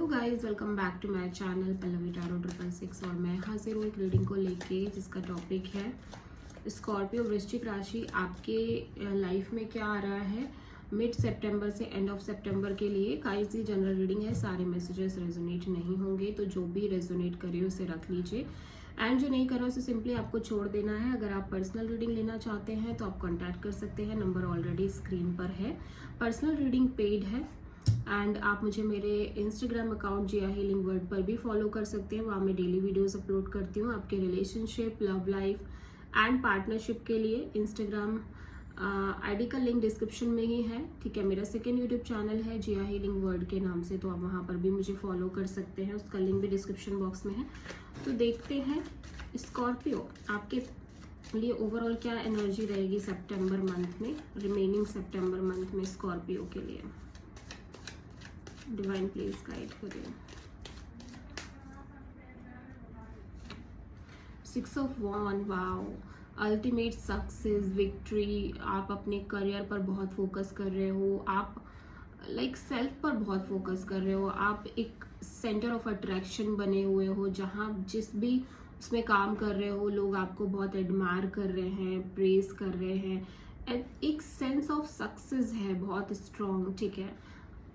Guys, welcome back to my channel Pallavi tarot 666 और मैं हाजिर हूँ एक रीडिंग को लेके जिसका टॉपिक है स्कॉर्पियो वृश्चिक राशि। आपके लाइफ में क्या आ रहा है मिड सितंबर से एंड ऑफ सितंबर के लिए। गाइस ये जनरल रीडिंग है, सारे मैसेजेस रेजोनेट नहीं होंगे, तो जो भी रेजोनेट करे उसे रख लीजिए एंड जो नहीं करा उसे सिंपली आपको छोड़ देना है। अगर आप पर्सनल रीडिंग लेना चाहते हैं तो आप कॉन्टैक्ट कर सकते हैं, नंबर ऑलरेडी स्क्रीन पर है। पर्सनल रीडिंग पेड है एंड आप मुझे मेरे इंस्टाग्राम अकाउंट जिया हीलिंग वर्ल्ड पर भी फॉलो कर सकते हैं, वहाँ मैं डेली वीडियोस अपलोड करती हूँ आपके relationship, love life and partnership के लिए। इंस्टाग्राम आईडी का लिंक डिस्क्रिप्शन में ही है, ठीक है। मेरा सेकेंड यूट्यूब चैनल है जिया हीलिंग वर्ल्ड के नाम से, तो आप वहाँ पर भी मुझे फॉलो कर सकते हैं, उसका लिंक भी डिस्क्रिप्शन बॉक्स में है। तो देखते हैं स्कॉर्पियो आपके लिए ओवरऑल क्या एनर्जी रहेगी सितंबर मंथ में, रिमेनिंग सितंबर मंथ में स्कॉर्पियो के लिए। डिवाइन प्लीज गाइड करें। 6 of wand, wow, ultimate success, victory. आप अपने करियर पर बहुत फोकस कर रहे हो, आप सेल्फ पर बहुत फोकस कर रहे हो, आप एक सेंटर ऑफ अट्रैक्शन बने हुए हो, जहाँ जिस भी उसमें काम कर रहे हो लोग आपको बहुत एडमायर कर रहे हैं, प्रेज कर रहे हैं। एक सेंस ऑफ सक्सेस है बहुत स्ट्रॉन्ग, ठीक है।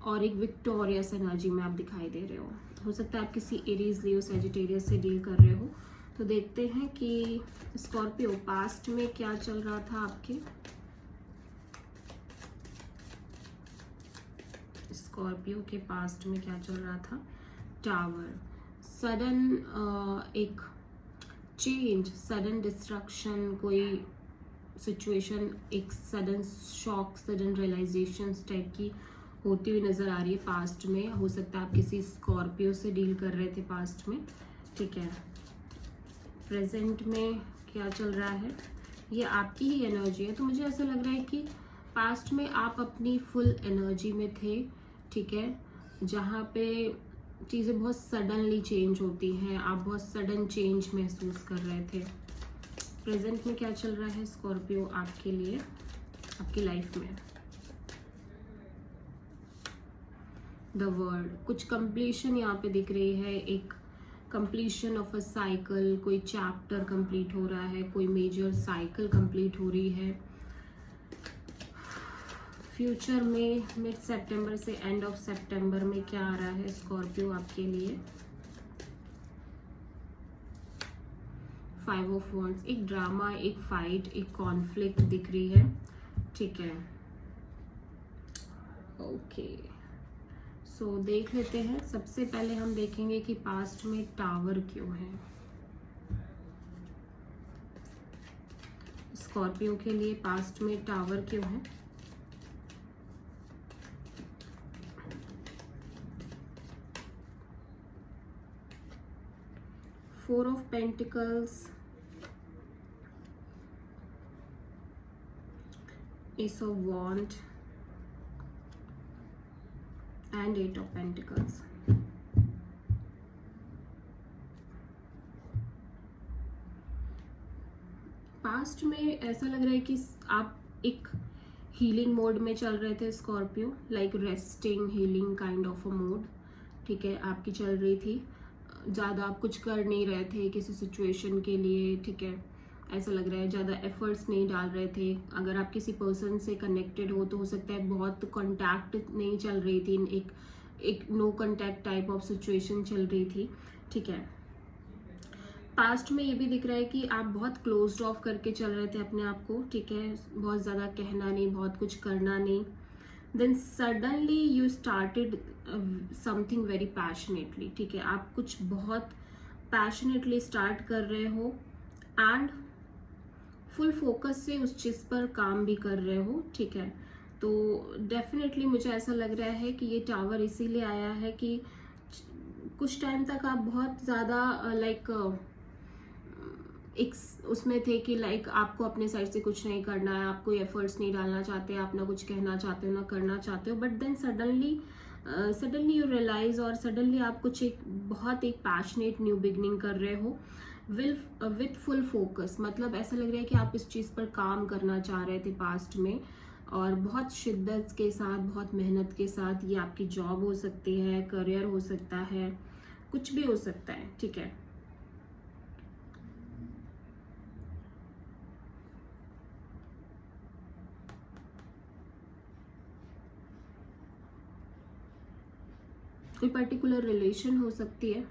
और एक विक्टोरियस एनर्जी में आप दिखाई दे रहे हो सकता है आप किसी एरीज, लियो, सजिटेरियस से डील कर रहे हो। तो देखते हैं कि स्कॉर्पियो पास्ट में क्या चल रहा था आपके। स्कॉर्पियो के पास्ट में क्या चल रहा था। टावर, सडन एक चेंज, सडन डिस्ट्रक्शन, कोई सिचुएशन, एक sudden shock, sudden realisation type की होती हुई नजर आ रही है पास्ट में। हो सकता है आप किसी स्कॉर्पियो से डील कर रहे थे पास्ट में, ठीक है। प्रेजेंट में क्या चल रहा है, ये आपकी ही एनर्जी है। तो मुझे ऐसा लग रहा है कि पास्ट में आप अपनी फुल एनर्जी में थे, ठीक है, जहाँ पे चीज़ें बहुत सडनली चेंज होती हैं, आप बहुत सडन चेंज महसूस कर रहे थे। प्रेजेंट में क्या चल रहा है स्कॉर्पियो आपके लिए, आपकी लाइफ में। द वर्ल्ड, कुछ कंप्लीशन यहाँ पे दिख रही है, एक कंप्लीशन ऑफ अ साइकिल, कोई चैप्टर कंप्लीट हो रहा है, कोई मेजर साइकिल कंप्लीट हो रही है। फ्यूचर में मिड सितंबर से एंड ऑफ सितंबर में क्या आ रहा है स्कॉर्पियो आपके लिए। 5 ऑफ वॉन्ड्स, एक ड्रामा, एक फाइट, एक कॉन्फ्लिक्ट दिख रही है, ठीक है। ओके, सो देख लेते हैं। सबसे पहले हम देखेंगे कि पास्ट में टावर क्यों है स्कॉर्पियो के लिए। पास्ट में टावर क्यों है। Four of pentacles, ace of wand and 8 of pentacles. Past में ऐसा लग रहा है कि आप एक हीलिंग मोड में चल रहे थे Scorpio, like resting healing kind of a mode, ठीक है, आपकी चल रही थी। ज़्यादा आप कुछ कर नहीं रहे थे किसी सिचुएशन के लिए, ठीक है। ऐसा लग रहा है ज़्यादा एफर्ट्स नहीं डाल रहे थे। अगर आप किसी पर्सन से कनेक्टेड हो तो हो सकता है बहुत कांटेक्ट नहीं चल रही थी, एक no contact type of situation चल रही थी, ठीक है। पास्ट में ये भी दिख रहा है कि आप बहुत क्लोज्ड ऑफ करके चल रहे थे अपने आप को, ठीक है, बहुत ज़्यादा कहना नहीं, बहुत कुछ करना नहीं। Then suddenly you started something very passionately, ठीक है, आप कुछ बहुत पैशनेटली स्टार्ट कर रहे हो एंड फुल फोकस से उस चीज़ पर काम भी कर रहे हो, ठीक है। तो डेफिनेटली मुझे ऐसा लग रहा है कि ये टावर इसीलिए आया है कि कुछ टाइम तक आप बहुत ज़्यादा एक उसमें थे कि आपको अपने साइड से कुछ नहीं करना है, आप कोई एफर्ट्स नहीं डालना चाहते, आप ना कुछ कहना चाहते हो ना करना चाहते हो। But then suddenly you realise, और सडनली आप कुछ एक पैशनेट न्यू बिगनिंग कर रहे हो विथ फुल फोकस। मतलब ऐसा लग रहा है कि आप इस चीज़ पर काम करना चाह रहे थे पास्ट में और बहुत शिद्दत के साथ, बहुत मेहनत के साथ। ये आपकी जॉब हो सकती है, करियर हो सकता है, कुछ भी हो सकता है, ठीक है। कोई पर्टिकुलर रिलेशन हो सकती है।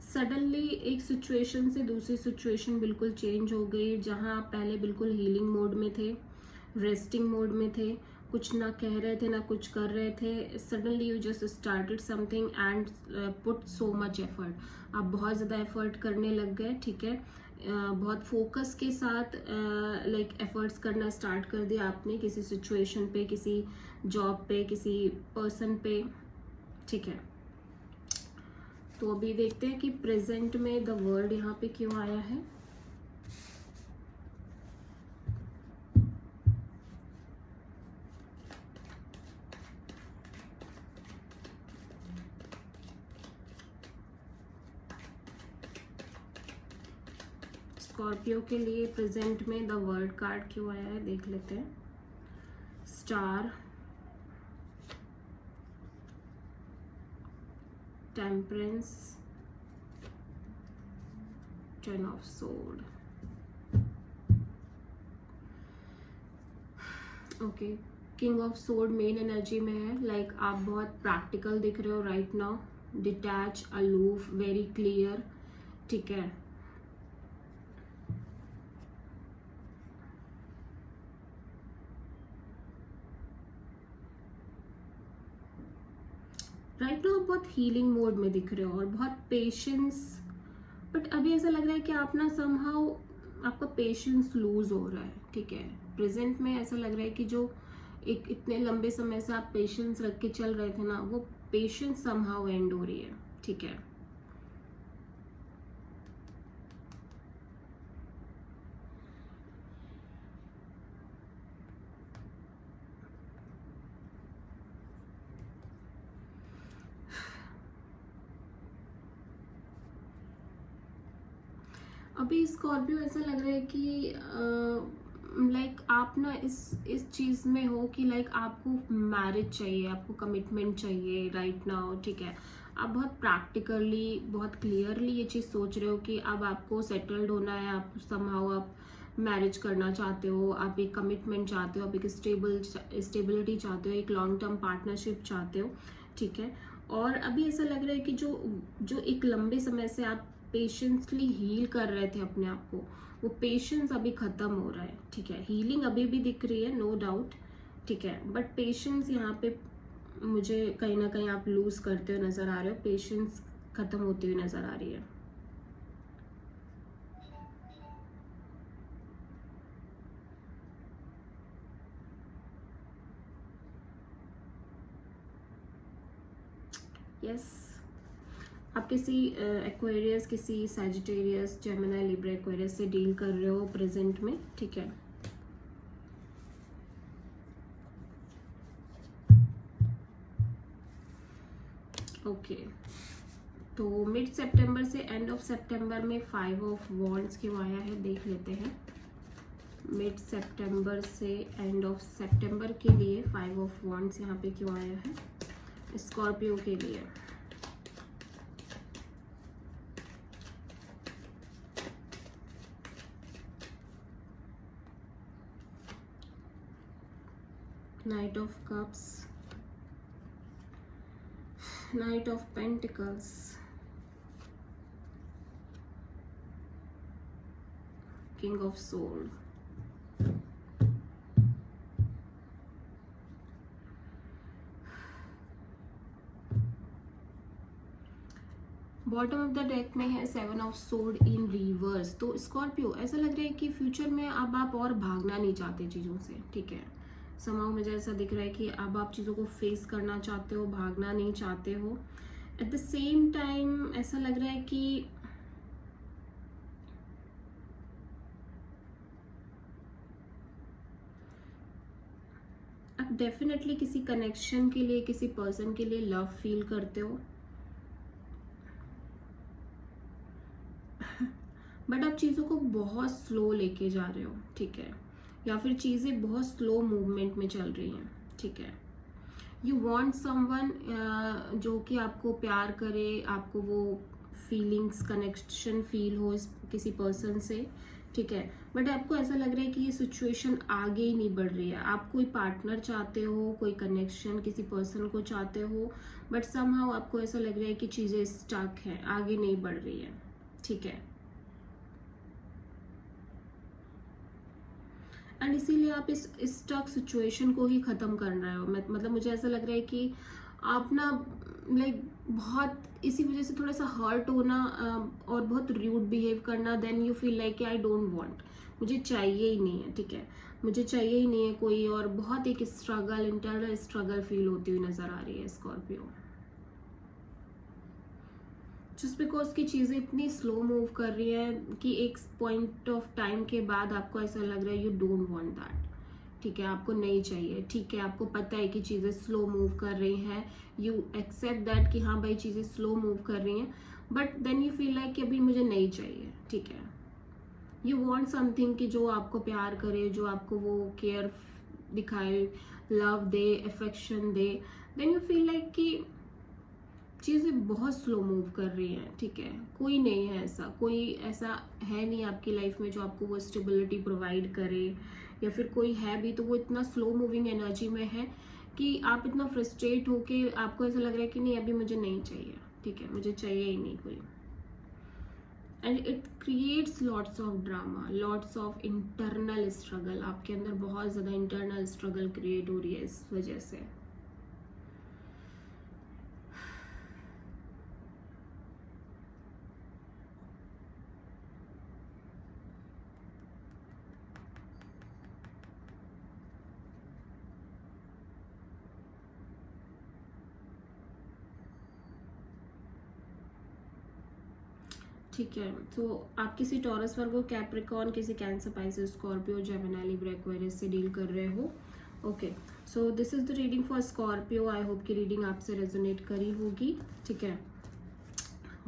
सडनली एक सिचुएशन से दूसरी सिचुएशन बिल्कुल चेंज हो गई, जहां आप पहले बिल्कुल हीलिंग मोड में थे, रेस्टिंग मोड में थे, कुछ ना कह रहे थे ना कुछ कर रहे थे। Suddenly you just started something and put so much effort. आप बहुत ज़्यादा एफर्ट करने लग गए, ठीक है। बहुत फोकस के साथ लाइक एफर्ट्स करना स्टार्ट कर दिया आपने किसी सिचुएशन पे, किसी जॉब पे, किसी पर्सन पे, ठीक है। तो अभी देखते हैं कि प्रेजेंट में द वर्ड यहाँ पे क्यों आया है। स्कॉर्पियो के लिए प्रेजेंट में द वर्ड कार्ड क्यों आया है, देख लेते हैं। Star, temperance, ten of sword. Okay, king of sword main energy में है। लाइक आप बहुत प्रैक्टिकल दिख रहे हो right now, detach, aloof, very clear, ठीक है। राइट नाउ बहुत हीलिंग मोड में दिख रहे हो और बहुत पेशेंस, बट अभी ऐसा लग रहा है कि आप ना समहाउ आपका पेशेंस लूज हो रहा है, ठीक है। प्रेजेंट में ऐसा लग रहा है कि जो एक इतने लंबे समय से आप पेशेंस रख के चल रहे थे ना, वो पेशेंस समहाउ एंड हो रही है, ठीक है। अभी स्कॉर्पियो ऐसा लग रहा है कि लाइक आप ना इस चीज़ में हो कि लाइक आपको मैरिज चाहिए, आपको कमिटमेंट चाहिए राइट नाउ, ठीक है। आप बहुत प्रैक्टिकली, बहुत क्लियरली ये चीज़ सोच रहे हो कि अब आपको सेटल्ड होना है, आप समहाउ आप मैरिज करना चाहते हो, आप एक कमिटमेंट चाहते हो, आप एक स्टेबिलिटी चाहते हो, एक लॉन्ग टर्म पार्टनरशिप चाहते हो, ठीक है। और अभी ऐसा लग रहा है कि जो एक लंबे समय से आप पेशेंसली हील कर रहे थे अपने आप को, वो पेशेंस अभी खत्म हो रहा है, ठीक है। हीलिंग अभी भी दिख रही है, नो डाउट, ठीक है, बट पेशेंस यहाँ पे मुझे कहीं ना कहीं आप लूज करते हुए नजर आ रहे हो, पेशेंस खत्म होती हुई नजर आ रही है। यस, आप किसी एक्वेरियस, किसी सैजिटेरियस, जेमिनी, लिब्रा, एक्वेरियस से डील कर रहे हो प्रेजेंट में, ठीक है। ओके, तो मिड सितंबर से एंड ऑफ सितंबर में 5 ऑफ वॉन्ड्स क्यों आया है, देख लेते हैं। मिड सितंबर से एंड ऑफ सितंबर के लिए 5 ऑफ वॉन्ड्स यहाँ पे क्यों आया है स्कॉर्पियो के लिए। Knight of Cups, Knight of Pentacles, King of Swords, bottom of the deck में है 7 ऑफ सोर्ड इन रिवर्स। तो स्कॉर्पियो ऐसा लग रहा है कि फ्यूचर में अब आप और भागना नहीं चाहते चीज़ों से, ठीक है। समाओ मुझे ऐसा दिख रहा है कि अब आप चीज़ों को फेस करना चाहते हो, भागना नहीं चाहते हो। एट द सेम टाइम ऐसा लग रहा है कि आप डेफिनेटली किसी कनेक्शन के लिए, किसी पर्सन के लिए लव फील करते हो, बट आप चीज़ों को बहुत स्लो लेके जा रहे हो, ठीक है, या फिर चीज़ें बहुत स्लो मूवमेंट में चल रही हैं, ठीक है। यू वॉन्ट समवन जो कि आपको प्यार करे, आपको वो फीलिंग्स कनेक्शन फील हो किसी पर्सन से, ठीक है, बट आपको ऐसा लग रहा है कि ये सिचुएशन आगे ही नहीं बढ़ रही है। आप कोई पार्टनर चाहते हो, कोई कनेक्शन किसी पर्सन को चाहते हो, बट समहाउ आपको ऐसा लग रहा है कि चीज़ें स्टक हैं, आगे नहीं बढ़ रही है, ठीक है। एंड इसीलिए आप इस स्टक सिचुएशन को ही ख़त्म कर रहे हो। मतलब मुझे ऐसा लग रहा है कि आप ना लाइक बहुत इसी वजह से थोड़ा सा हर्ट होना और बहुत रूड बिहेव करना, then you feel like I don't want, मुझे चाहिए ही नहीं है, ठीक है, मुझे चाहिए ही नहीं है कोई, और बहुत एक स्ट्रगल, इंटरनल स्ट्रगल फील होती हुई नज़र आ रही है स्कॉर्पियो। जस्ट बिकॉज की चीज़ें इतनी स्लो मूव कर रही है कि एक पॉइंट ऑफ टाइम के बाद आपको ऐसा लग रहा है यू डोंट वांट दैट, ठीक है, आपको नहीं चाहिए, ठीक है, आपको पता है कि चीज़ें स्लो मूव कर रही हैं, यू एक्सेप्ट दैट कि हाँ भाई चीज़ें स्लो मूव कर रही हैं, but then you feel like कि अभी मुझे नहीं चाहिए, ठीक है। यू वांट समथिंग कि जो आपको प्यार करे, जो आपको वो केयर दिखाए, लव दे, अफेक्शन दे, देन यू फील लाइक कि चीज़ें बहुत स्लो मूव कर रही हैं, ठीक है, कोई नहीं है ऐसा, कोई ऐसा है नहीं आपकी लाइफ में जो आपको वो स्टेबिलिटी प्रोवाइड करे, या फिर कोई है भी तो वो इतना स्लो मूविंग एनर्जी में है कि आप इतना फ्रस्ट्रेट होके आपको ऐसा लग रहा है कि नहीं अभी मुझे नहीं चाहिए, ठीक है, मुझे चाहिए ही नहीं कोई। And it creates lots of drama, lots of internal struggle, आपके अंदर बहुत ज़्यादा इंटरनल स्ट्रगल क्रिएट हो रही है इस वजह से। ठीक है, तो आप किसी टॉरस, वर्गो, कैप्रिकॉर्न, किसी cancer, Pisces, Scorpio, Gemini, Libra, Aquarius से डील कर रहे हो। Okay, so this is the reading for Scorpio. I hope की रीडिंग आपसे रेजोनेट करी होगी, ठीक है।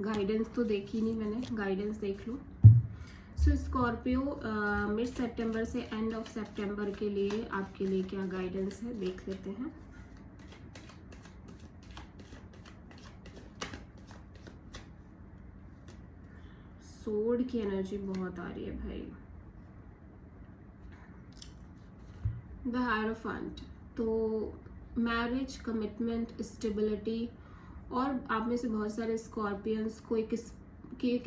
गाइडेंस तो देखी नहीं मैंने, गाइडेंस देख लो। सो स्कॉर्पियो मिड सितंबर से एंड ऑफ सितंबर के लिए आपके लिए क्या गाइडेंस है देख लेते हैं। सोड की एनर्जी बहुत आ रही है भाई। द हायरोफेंट, तो मैरिज, कमिटमेंट, स्टेबिलिटी, और आप में से बहुत सारे स्कॉर्पियंस को एक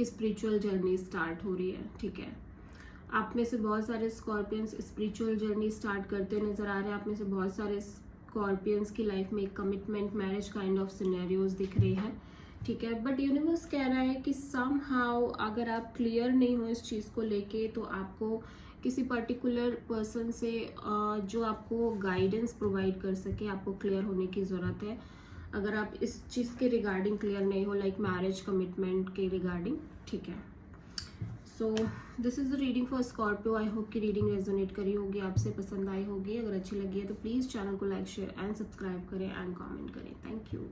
स्पिरिचुअल जर्नी स्टार्ट हो रही है, ठीक है। आप में से बहुत सारे स्कॉर्पियंस स्पिरिचुअल जर्नी स्टार्ट करते नजर आ रहे हैं। आप में से बहुत सारे स्कॉर्पियंस की लाइफ में एक commitment, marriage kind of scenarios दिख रही है, ठीक है। बट यूनिवर्स कह रहा है कि सम हाउ अगर आप क्लियर नहीं हो इस चीज़ को लेके, तो आपको किसी पर्टिकुलर पर्सन से जो आपको गाइडेंस प्रोवाइड कर सके, आपको क्लियर होने की ज़रूरत है। अगर आप इस चीज़ के रिगार्डिंग क्लियर नहीं हो, लाइक मैरिज, कमिटमेंट के रिगार्डिंग, ठीक है। So this is the reading for Scorpio. I hope की रीडिंग रेजोनेट करी होगी, आपसे पसंद आई होगी। अगर अच्छी लगी है तो प्लीज़ चैनल को लाइक, शेयर एंड सब्सक्राइब करें एंड कमेंट करें। Thank you.